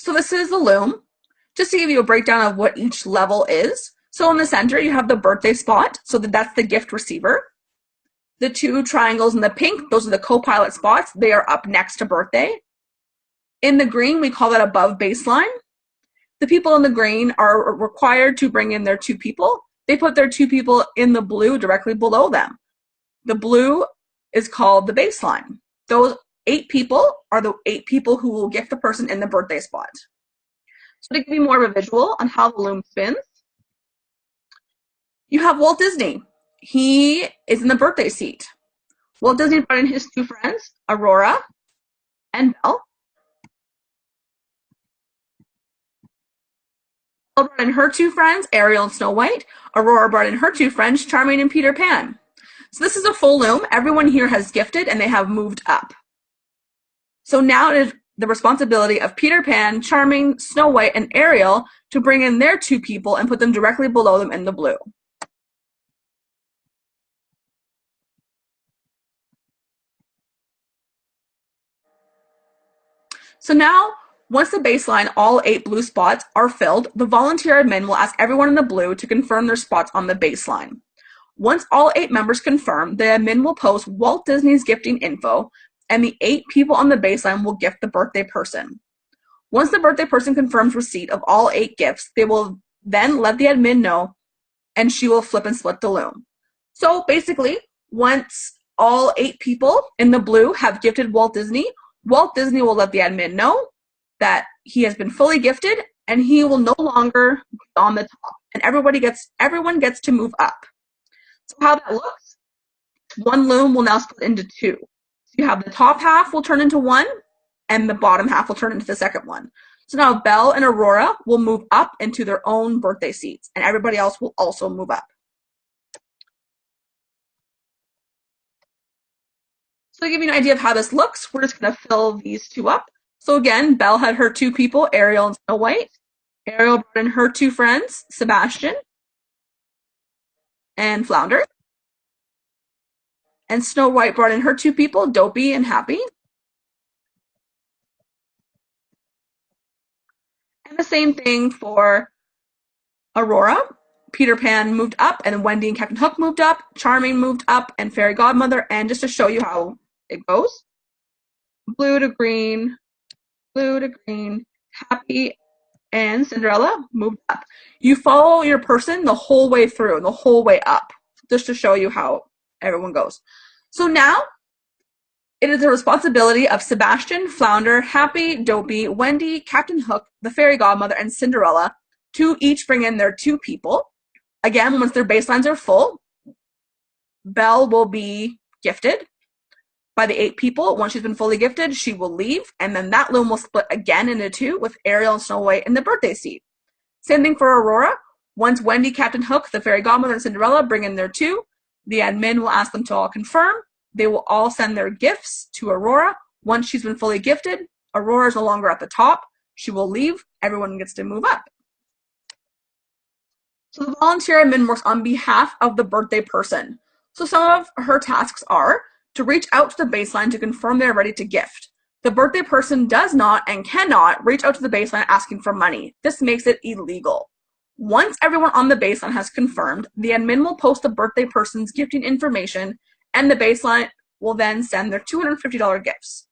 So this is the loom. Just to give you a breakdown of what each level is. So in the center, you have the birthday spot. So that's the gift receiver. The two triangles in the pink, those are the co-pilot spots. They are up next to birthday. In the green, we call that above baseline. The people in the green are required to bring in their two people. They put their two people in the blue directly below them. The blue is called the baseline. Those 8 people are the 8 people who will gift the person in the birthday spot. So to give you more of a visual on how the loom spins, you have Walt Disney. He is in the birthday seat. Walt Disney brought in his 2 friends, Aurora and Belle. Belle brought in her 2 friends, Ariel and Snow White. Aurora brought in her 2 friends, Charming and Peter Pan. So this is a full loom. Everyone here has gifted and they have moved up. So now it is the responsibility of Peter Pan, Charming, Snow White, and Ariel to bring in their 2 people and put them directly below them in the blue. So now, once the baseline, all 8 blue spots are filled, the volunteer admin will ask everyone in the blue to confirm their spots on the baseline. Once all 8 members confirm, the admin will post Walt Disney's gifting info, and the 8 people on the baseline will gift the birthday person. Once the birthday person confirms receipt of all 8 gifts, they will then let the admin know, and she will flip and split the loom. So basically, once all 8 people in the blue have gifted Walt Disney will let the admin know that he has been fully gifted and he will no longer be on the top, and everyone gets to move up. So how that looks, one loom will now split into 2. So you have the top half will turn into one and the bottom half will turn into the second one. So now Belle and Aurora will move up into their own birthday seats and everybody else will also move up. So to give you an idea of how this looks, we're just going to fill these 2 up. So again, Belle had her 2 people, Ariel and Snow White. Ariel brought in her 2 friends, Sebastian and Flounder. And Snow White brought in her 2 people, Dopey and Happy. And the same thing for Aurora. Peter Pan moved up, and Wendy and Captain Hook moved up. Charming moved up, and Fairy Godmother. And just to show you how it goes, blue to green, Happy and Cinderella moved up. You follow your person the whole way through, the whole way up, just to show you how everyone goes. So now, it is the responsibility of Sebastian, Flounder, Happy, Dopey, Wendy, Captain Hook, the Fairy Godmother, and Cinderella to each bring in their 2 people. Again, once their baselines are full, Belle will be gifted by the 8 people. Once she's been fully gifted, she will leave, and then that loom will split again into 2 with Ariel and Snow White in the birthday seat. Same thing for Aurora. Once Wendy, Captain Hook, the Fairy Godmother, and Cinderella bring in their 2, the admin will ask them to all confirm. They will all send their gifts to Aurora. Once she's been fully gifted, Aurora is no longer at the top. She will leave. Everyone gets to move up. So the volunteer admin works on behalf of the birthday person. So some of her tasks are to reach out to the baseline to confirm they're ready to gift. The birthday person does not and cannot reach out to the baseline asking for money. This makes it illegal. Once everyone on the baseline has confirmed, the admin will post the birthday person's gifting information, and the baseline will then send their $250 gifts.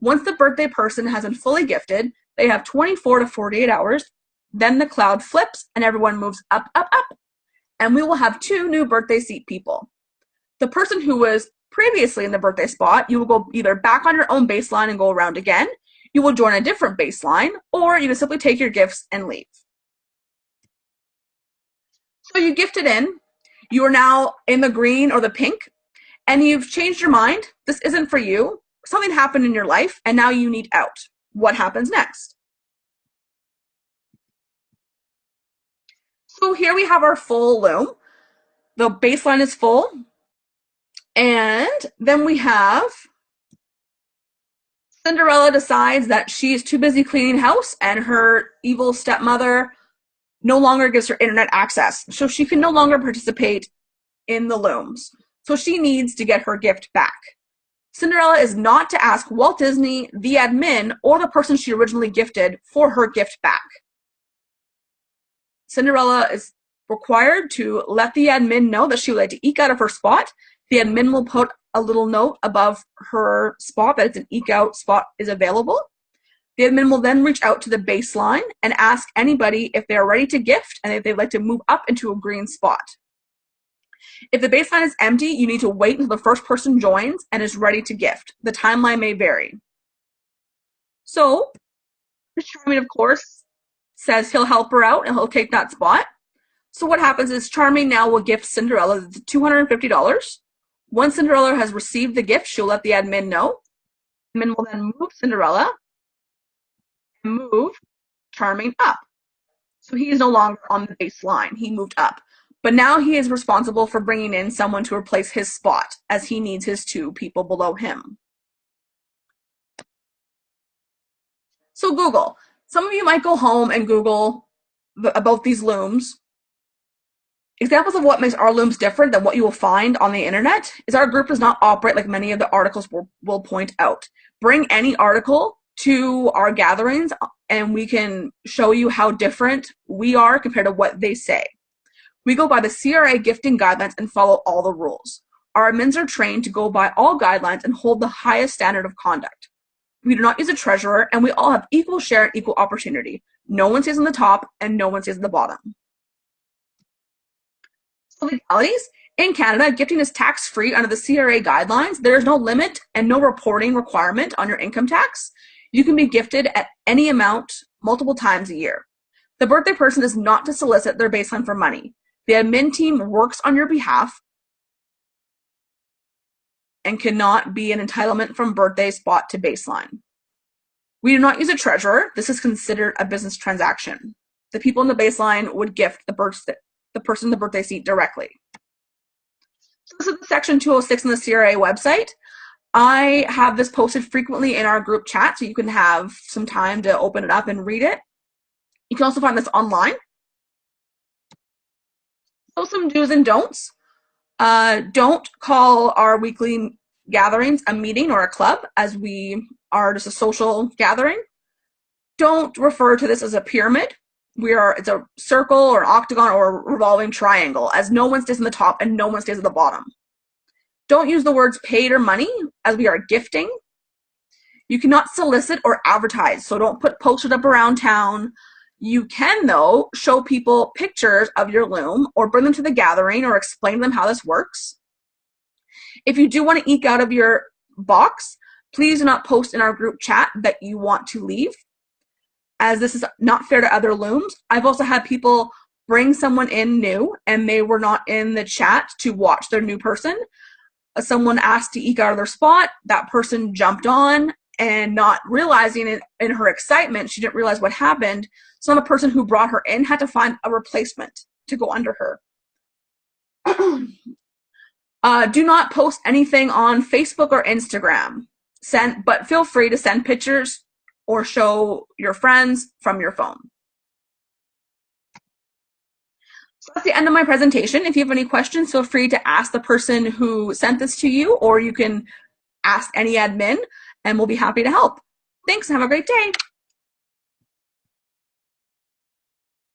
Once the birthday person has been fully gifted, they have 24 to 48 hours. Then the cloud flips and everyone moves up, up, up. And we will have 2 new birthday seat people. The person who was previously in the birthday spot, you will go either back on your own baseline and go around again, you will join a different baseline, or you can simply take your gifts and leave. So you gifted in, you are now in the green or the pink, and you've changed your mind. This isn't for you. Something happened in your life, and now you need out. What happens next? So here we have our full loom. The baseline is full. And then we have Cinderella decides that she's too busy cleaning house and her evil stepmother no longer gives her internet access. So she can no longer participate in the looms. So she needs to get her gift back. Cinderella is not to ask Walt Disney, the admin, or the person she originally gifted for her gift back. Cinderella is required to let the admin know that she would like to eke out of her spot. The admin will put a little note above her spot that it's an eke out spot is available. The admin will then reach out to the baseline and ask anybody if they are ready to gift and if they'd like to move up into a green spot. If the baseline is empty, you need to wait until the first person joins and is ready to gift. The timeline may vary. So, Charming, of course, says he'll help her out and he'll take that spot. So what happens is Charming now will gift Cinderella the $250. Once Cinderella has received the gift, she'll let the admin know. The admin will then move Cinderella and move Charming up. So he is no longer on the baseline. He moved up. But now he is responsible for bringing in someone to replace his spot, as he needs his two people below him. So Google. Some of you might go home and Google about these looms. Examples of what makes our looms different than what you will find on the internet is our group does not operate like many of the articles will point out. Bring any article to our gatherings and we can show you how different we are compared to what they say. We go by the CRA gifting guidelines and follow all the rules. Our admins are trained to go by all guidelines and hold the highest standard of conduct. We do not use a treasurer, and we all have equal share and equal opportunity. No one stays on the top, and no one stays at the bottom. So legalities. In Canada, gifting is tax-free under the CRA guidelines. There is no limit and no reporting requirement on your income tax. You can be gifted at any amount multiple times a year. The birthday person is not to solicit their baseline for money. The admin team works on your behalf and cannot be an entitlement from birthday spot to baseline. We do not use a treasurer. This is considered a business transaction. The people in the baseline would gift the person in the birthday seat directly. So this is section 206 on the CRA website. I have this posted frequently in our group chat, so you can have some time to open it up and read it. You can also find this online. So some do's and don'ts. Don't call our weekly gatherings a meeting or a club, as we are just a social gathering. Don't refer to this as a pyramid. It's a circle or an octagon or a revolving triangle, as no one stays on the top and no one stays at the bottom. Don't use the words paid or money, as we are gifting. You cannot solicit or advertise, so don't put posters up around town. You can, though, show people pictures of your loom or bring them to the gathering or explain to them how this works. If you do want to eke out of your box, please do not post in our group chat that you want to leave, as this is not fair to other looms. I've also had people bring someone in new and they were not in the chat to watch their new person. Someone asked to eke out of their spot, that person jumped on, and not realizing it in her excitement, she didn't realize what happened. So the person who brought her in had to find a replacement to go under her. Do not post anything on Facebook or Instagram, but feel free to send pictures or show your friends from your phone. So that's the end of my presentation. If you have any questions, feel free to ask the person who sent this to you, or you can ask any admin, and we'll be happy to help. Thanks, and have a great day.